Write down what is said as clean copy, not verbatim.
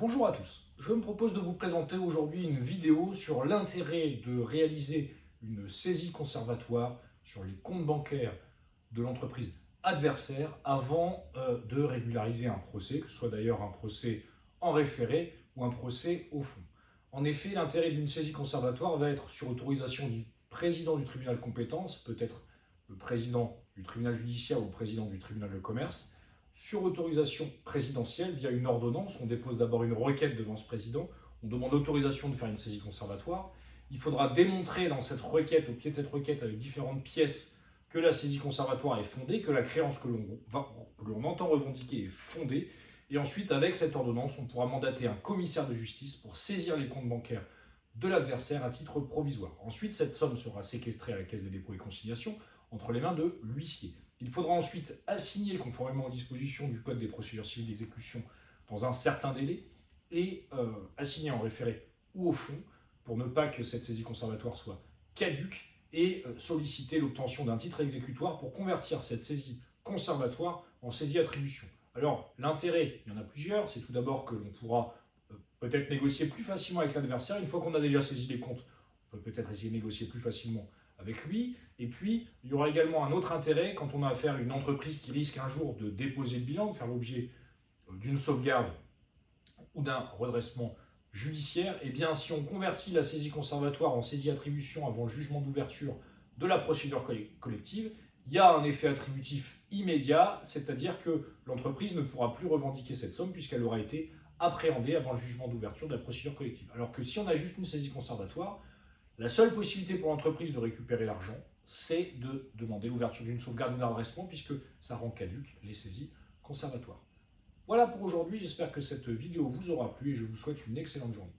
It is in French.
Bonjour à tous, je me propose de vous présenter aujourd'hui une vidéo sur l'intérêt de réaliser une saisie conservatoire sur les comptes bancaires de l'entreprise adversaire avant de régulariser un procès, que ce soit d'ailleurs un procès en référé ou un procès au fond. En effet, l'intérêt d'une saisie conservatoire va être sur autorisation du président du tribunal compétent, peut-être le président du tribunal judiciaire ou le président du tribunal de commerce, sur autorisation présidentielle via une ordonnance. On dépose d'abord une requête devant ce président, on demande l'autorisation de faire une saisie conservatoire. Il faudra démontrer dans cette requête, au pied de cette requête, avec différentes pièces, que la saisie conservatoire est fondée, que la créance que l'on entend revendiquer est fondée. Et ensuite, avec cette ordonnance, on pourra mandater un commissaire de justice pour saisir les comptes bancaires de l'adversaire à titre provisoire. Ensuite, cette somme sera séquestrée à la Caisse des dépôts et consignations entre les mains de l'huissier. Il faudra ensuite assigner, conformément aux dispositions du Code des procédures civiles d'exécution, dans un certain délai, et assigner en référé ou au fond, pour ne pas que cette saisie conservatoire soit caduque, et solliciter l'obtention d'un titre exécutoire pour convertir cette saisie conservatoire en saisie attribution. Alors, l'intérêt, il y en a plusieurs. C'est tout d'abord que l'on pourra peut-être négocier plus facilement avec l'adversaire. Une fois qu'on a déjà saisi les comptes, on peut peut-être essayer de négocier plus facilement avec lui. Et puis, il y aura également un autre intérêt quand on a affaire à une entreprise qui risque un jour de déposer le bilan, de faire l'objet d'une sauvegarde ou d'un redressement judiciaire. Et bien, si on convertit la saisie conservatoire en saisie attribution avant le jugement d'ouverture de la procédure collective, il y a un effet attributif immédiat, c'est-à-dire que l'entreprise ne pourra plus revendiquer cette somme puisqu'elle aura été appréhendée avant le jugement d'ouverture de la procédure collective. Alors que si on a juste une saisie conservatoire, la seule possibilité pour l'entreprise de récupérer l'argent, c'est de demander l'ouverture d'une sauvegarde ou d'un redressement, puisque ça rend caduques les saisies conservatoires. Voilà pour aujourd'hui, j'espère que cette vidéo vous aura plu et je vous souhaite une excellente journée.